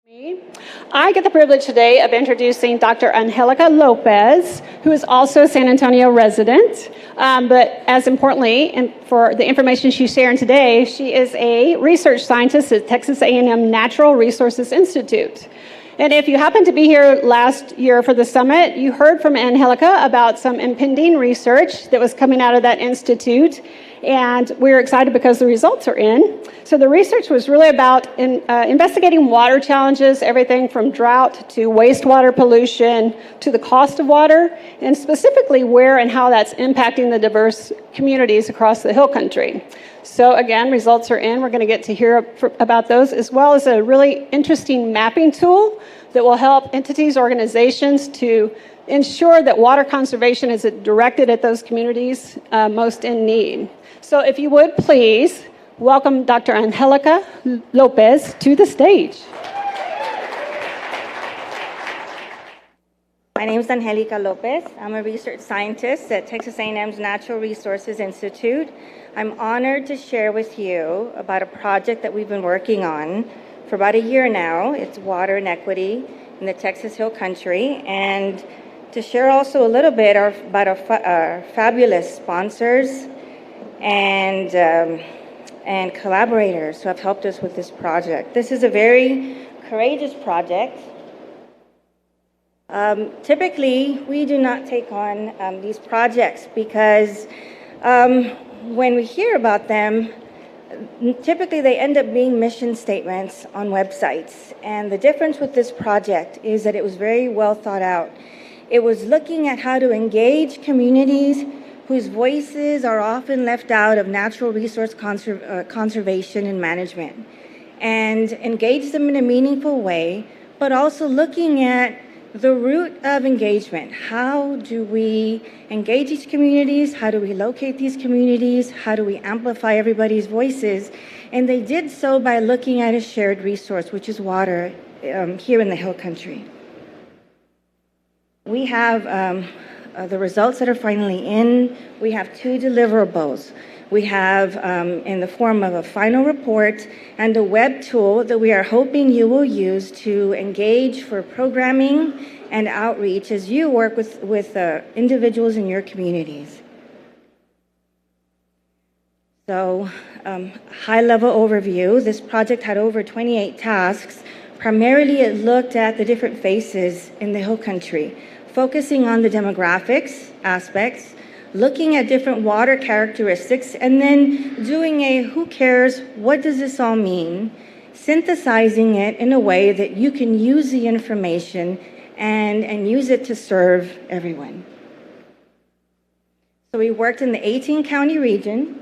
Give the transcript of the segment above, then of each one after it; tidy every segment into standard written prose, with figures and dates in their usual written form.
I get the privilege today of introducing Dr. Angelica Lopez, who is also a San Antonio resident, but as importantly, and for the information she's sharing today, she is a research scientist at Texas A&M Natural Resources Institute. And if you happened to be here last year for the summit, you heard from Angelica about some impending research that was coming out of that institute, and we're excited because the results are in. So the research was really about investigating water challenges, everything from drought to wastewater pollution to the cost of water, and specifically where and how that's impacting the diverse communities across the Hill Country. So again, results are in. We're going to get to hear about those, as well as a really interesting mapping tool that will help entities, organizations to ensure that water conservation is directed at those communities most in need. So if you would please welcome Dr. Angelica Lopez to the stage. My name is Angelica Lopez. I'm a research scientist at Texas A&M's Natural Resources Institute. I'm honored to share with you about a project that we've been working on for about a year now. It's water inequity in the Texas Hill Country, and to share also a little bit about our fabulous sponsors and collaborators who have helped us with this project. This is a very courageous project. Typically, we do not take on these projects because when we hear about them, typically they end up being mission statements on websites. And the difference with this project is that it was very well thought out. It was looking at how to engage communities whose voices are often left out of natural resource conservation and management, and engage them in a meaningful way, but also looking at the root of engagement. How do we engage these communities? How do we locate these communities? How do we amplify everybody's voices? And they did so by looking at a shared resource, which is water here in the Hill Country. We have the results that are finally in. We have 2 deliverables. We have in the form of a final report and a web tool that we are hoping you will use to engage for programming and outreach as you work with individuals in your communities. So, high-level overview. This project had over 28 tasks. Primarily, it looked at the different faces in the Hill Country, focusing on the demographics aspects, looking at different water characteristics, and then doing a who cares, what does this all mean, synthesizing it in a way that you can use the information and use it to serve everyone. So we worked in the 18-county region.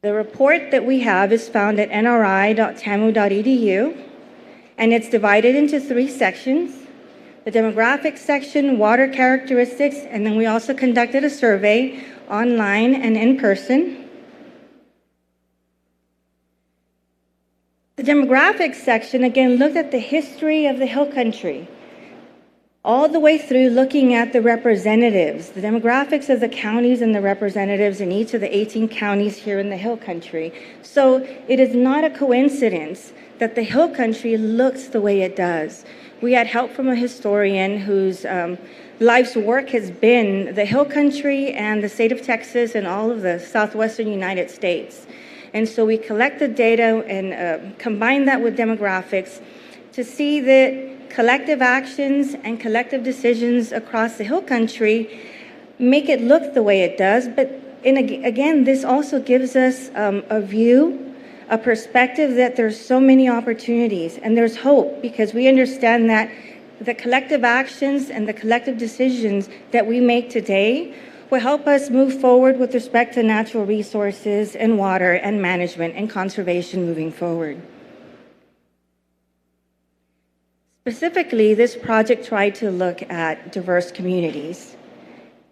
The report that we have is found at nri.tamu.edu, and it's divided into 3 sections. The demographics section, water characteristics, and then we also conducted a survey online and in person. The demographics section, again, looked at the history of the Hill Country, all the way through looking at the representatives, the demographics of the counties and the representatives in each of the 18 counties here in the Hill Country. So it is not a coincidence that the Hill Country looks the way it does. We had help from a historian whose life's work has been the Hill Country and the state of Texas and all of the southwestern United States. And so we collected data and combined that with demographics to see that collective actions and collective decisions across the Hill Country make it look the way it does. But again, this also gives us a view, a perspective that there's so many opportunities and there's hope, because we understand that the collective actions and the collective decisions that we make today will help us move forward with respect to natural resources and water and management and conservation moving forward. Specifically, this project tried to look at diverse communities.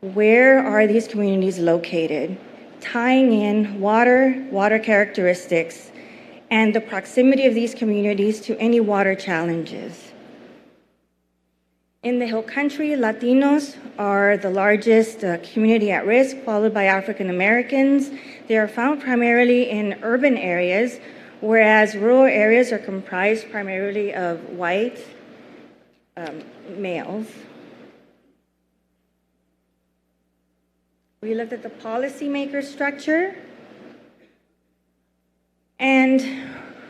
Where are these communities located? Tying in water characteristics, and the proximity of these communities to any water challenges. In the Hill Country, Latinos are the largest community at risk, followed by African Americans. They are found primarily in urban areas whereas rural areas are comprised primarily of white males. We looked at the policymaker structure, and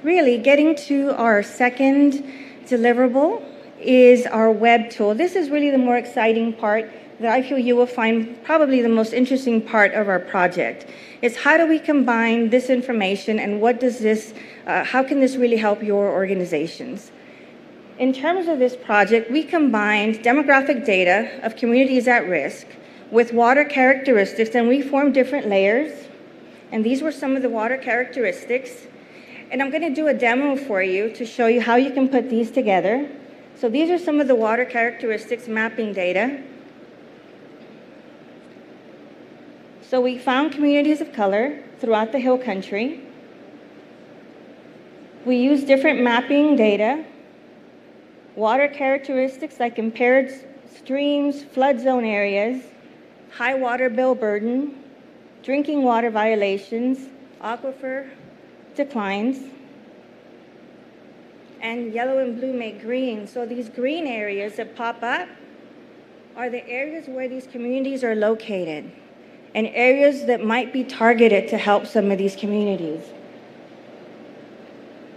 really getting to our second deliverable is our web tool. This is really the more exciting part that I feel you will find probably the most interesting part of our project. Is how do we combine this information and what does this, how can this really help your organizations? In terms of this project, we combined demographic data of communities at risk with water characteristics, and we formed different layers. And these were some of the water characteristics. And I'm going to do a demo for you to show you how you can put these together. So these are some of the water characteristics mapping data. So we found communities of color throughout the Hill Country. We used different mapping data, water characteristics like compared streams, flood zone areas, high water bill burden, drinking water violations, aquifer declines, and yellow and blue make green. So these green areas that pop up are the areas where these communities are located and areas that might be targeted to help some of these communities.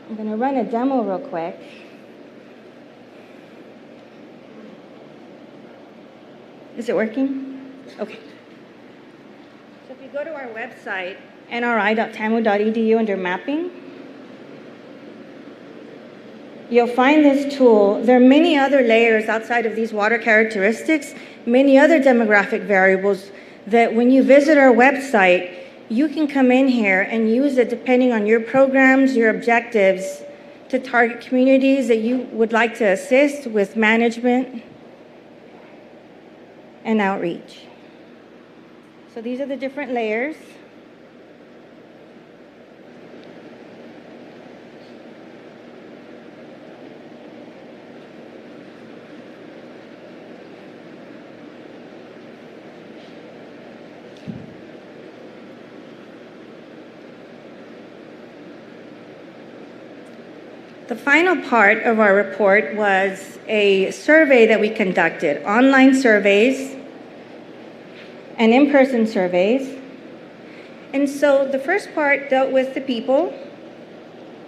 I'm going to run a demo real quick. Is it working? Okay. So if you go to our website, nri.tamu.edu under mapping, you'll find this tool. There are many other layers outside of these water characteristics, many other demographic variables that when you visit our website, you can come in here and use it depending on your programs, your objectives, to target communities that you would like to assist with management and outreach. So these are the different layers. The final part of our report was a survey that we conducted, online surveys and in-person surveys. And so the first part dealt with the people.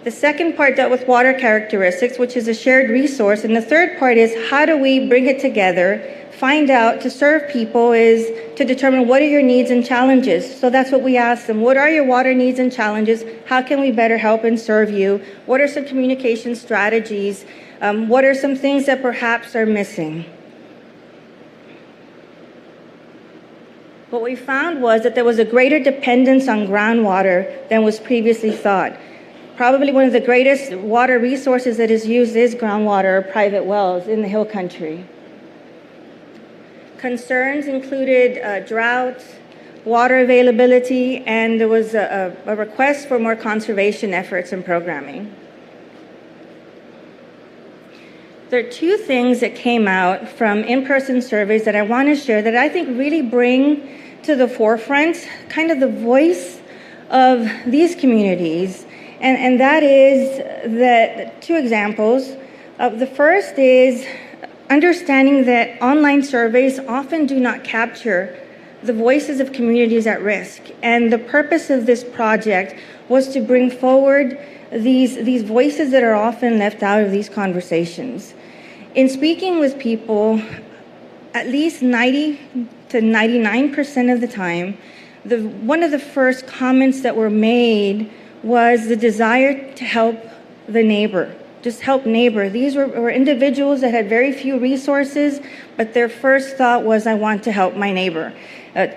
The second part dealt with water characteristics, which is a shared resource. And the third part is how do we bring it together, find out to serve people is to determine what are your needs and challenges. So that's what we asked them. What are your water needs and challenges? How can we better help and serve you? What are some communication strategies? What are some things that perhaps are missing? What we found was that there was a greater dependence on groundwater than was previously thought. Probably one of the greatest water resources that is used is groundwater or private wells in the Hill Country. Concerns included drought, water availability, and there was a request for more conservation efforts and programming. There are two things that came out from in-person surveys that I want to share that I think really bring to the forefront kind of the voice of these communities. And that is that two examples. The first is understanding that online surveys often do not capture the voices of communities at risk. And the purpose of this project was to bring forward these voices that are often left out of these conversations. In speaking with people, at least 90 to 99% of the time, one of the first comments that were made was the desire to help the neighbor. Just help neighbor. These were individuals that had very few resources, but their first thought was, I want to help my neighbor.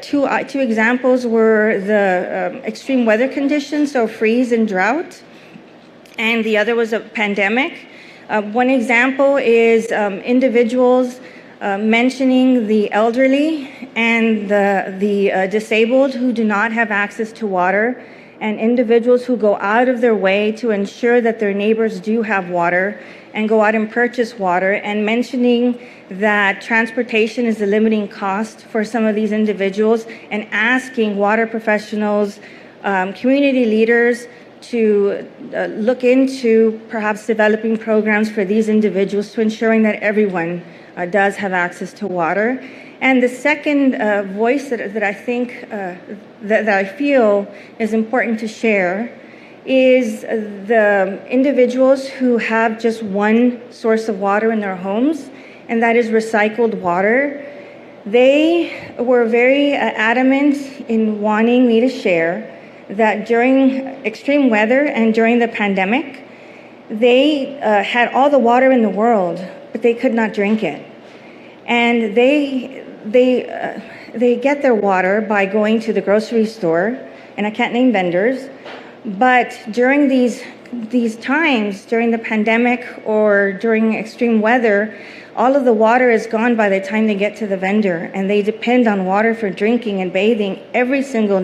Two examples were the extreme weather conditions, so freeze and drought, and the other was a pandemic. One example is individuals mentioning the elderly and the disabled who do not have access to water, and individuals who go out of their way to ensure that their neighbors do have water and go out and purchase water, and mentioning that transportation is the limiting cost for some of these individuals, and asking water professionals, community leaders to look into perhaps developing programs for these individuals to ensuring that everyone does have access to water. And the second voice that I think, that I feel is important to share is the individuals who have just one source of water in their homes, and that is recycled water. They were very adamant in wanting me to share that during extreme weather and during the pandemic, they had all the water in the world, but they could not drink it. And they get their water by going to the grocery store, and I can't name vendors, but during these times, during the pandemic or during extreme weather, all of the water is gone by the time they get to the vendor, and they depend on water for drinking and bathing every single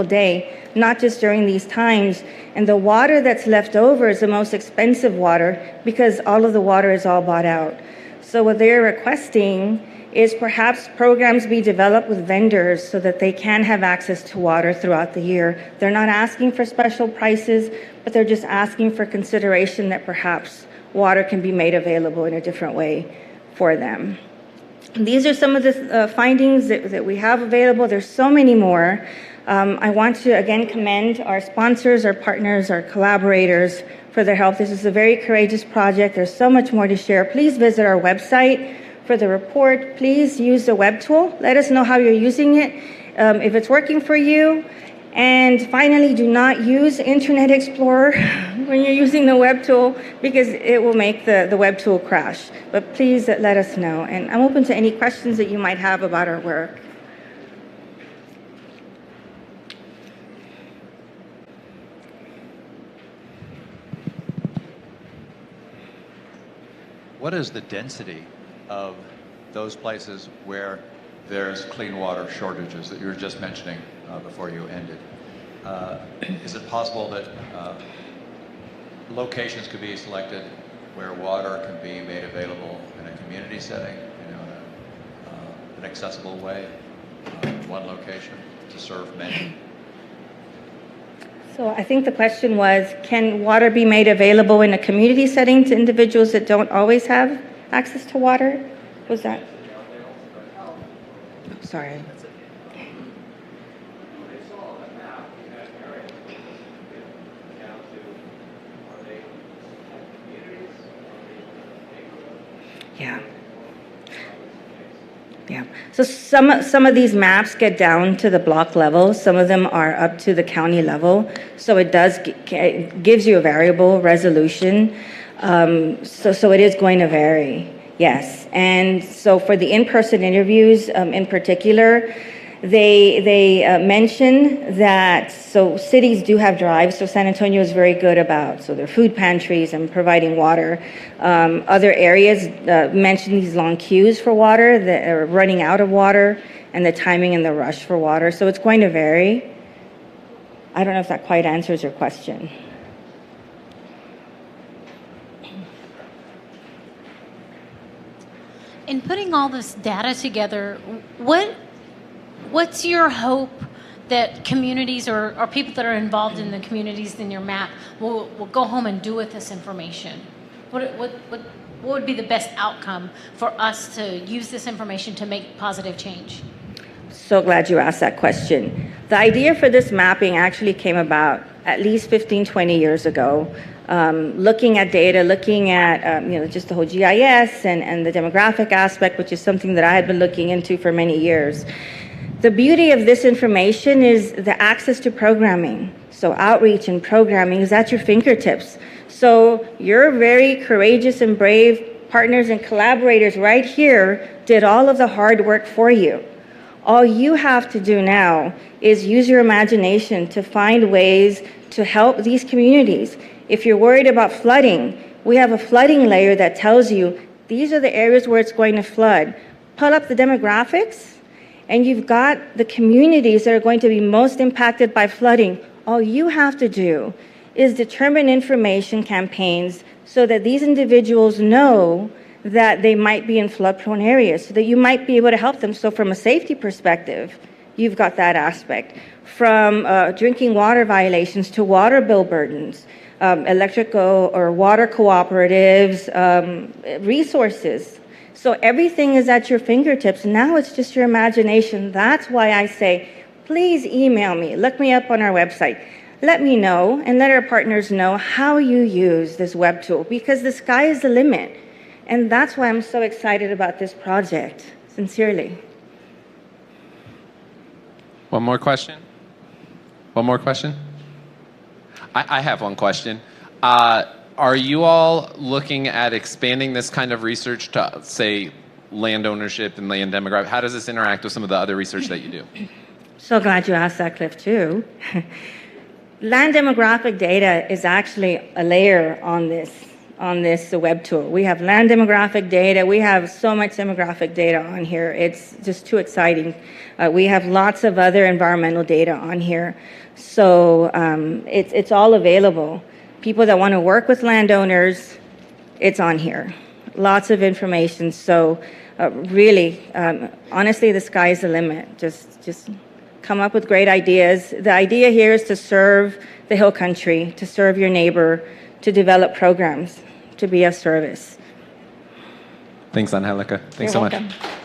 day, not just during these times. And the water that's left over is the most expensive water because all of the water is all bought out. So what they're requesting is perhaps programs be developed with vendors so that they can have access to water throughout the year. They're not asking for special prices, but they're just asking for consideration that perhaps water can be made available in a different way for them. These are some of the findings that we have available. There's so many more. I want to again commend our sponsors, our partners, our collaborators for their help. This is a very courageous project. There's so much more to share. Please visit our website for the report. Please use the web tool. Let us know how you're using it, if it's working for you. And finally, do not use Internet Explorer when you're using the web tool because it will make the web tool crash. But please let us know. And I'm open to any questions that you might have about our work. What is the density of those places where there's clean water shortages that you were just mentioning before you ended? Is it possible that locations could be selected where water can be made available in a community setting, in an accessible way, one location to serve many? So I think the question was, can water be made available in a community setting to individuals that don't always have access to water? Was that? Oh, sorry. Yeah. Yeah. So some of these maps get down to the block level. Some of them are up to the county level. So it gives you a variable resolution. So it is going to vary. Yes. And so for the in-person interviews, in particular, they mention that, so cities do have drives, so San Antonio is very good about, so their food pantries and providing water. Other areas mention these long queues for water that are running out of water and the timing and the rush for water. So it's going to vary. I don't know if that quite answers your question. In putting all this data together, what's your hope that communities or people that are involved in the communities in your map will go home and do with this information? What would be the best outcome for us to use this information to make positive change? So glad you asked that question. The idea for this mapping actually came about at least 15, 20 years ago. Looking at data, looking at just the whole GIS and the demographic aspect, which is something that I had been looking into for many years. The beauty of this information is the access to programming. So outreach and programming is at your fingertips. So your very courageous and brave partners and collaborators right here did all of the hard work for you. All you have to do now is use your imagination to find ways to help these communities. If you're worried about flooding, we have a flooding layer that tells you these are the areas where it's going to flood. Pull up the demographics, and you've got the communities that are going to be most impacted by flooding. All you have to do is determine information campaigns so that these individuals know that they might be in flood-prone areas, so that you might be able to help them. So from a safety perspective, you've got that aspect. From drinking water violations to water bill burdens, electrical or water cooperatives, resources. So everything is at your fingertips. Now it's just your imagination. That's why I say, please email me. Look me up on our website. Let me know and let our partners know how you use this web tool, because the sky is the limit. And that's why I'm so excited about this project, sincerely. One more question? One more question? I have one question. Are you all looking at expanding this kind of research to, say, land ownership and land demographics? How does this interact with some of the other research that you do? So glad you asked that, Cliff, too. Land demographic data is actually a layer on this web tool. We have land demographic data. We have so much demographic data on here. It's just too exciting. We have lots of other environmental data on here. So it's all available. People that want to work with landowners, it's on here. Lots of information. So really, honestly, the sky is the limit. Just come up with great ideas. The idea here is to serve the hill country, to serve your neighbor, to develop programs, to be of service. Thanks, Angelica. Thanks so much. You're welcome.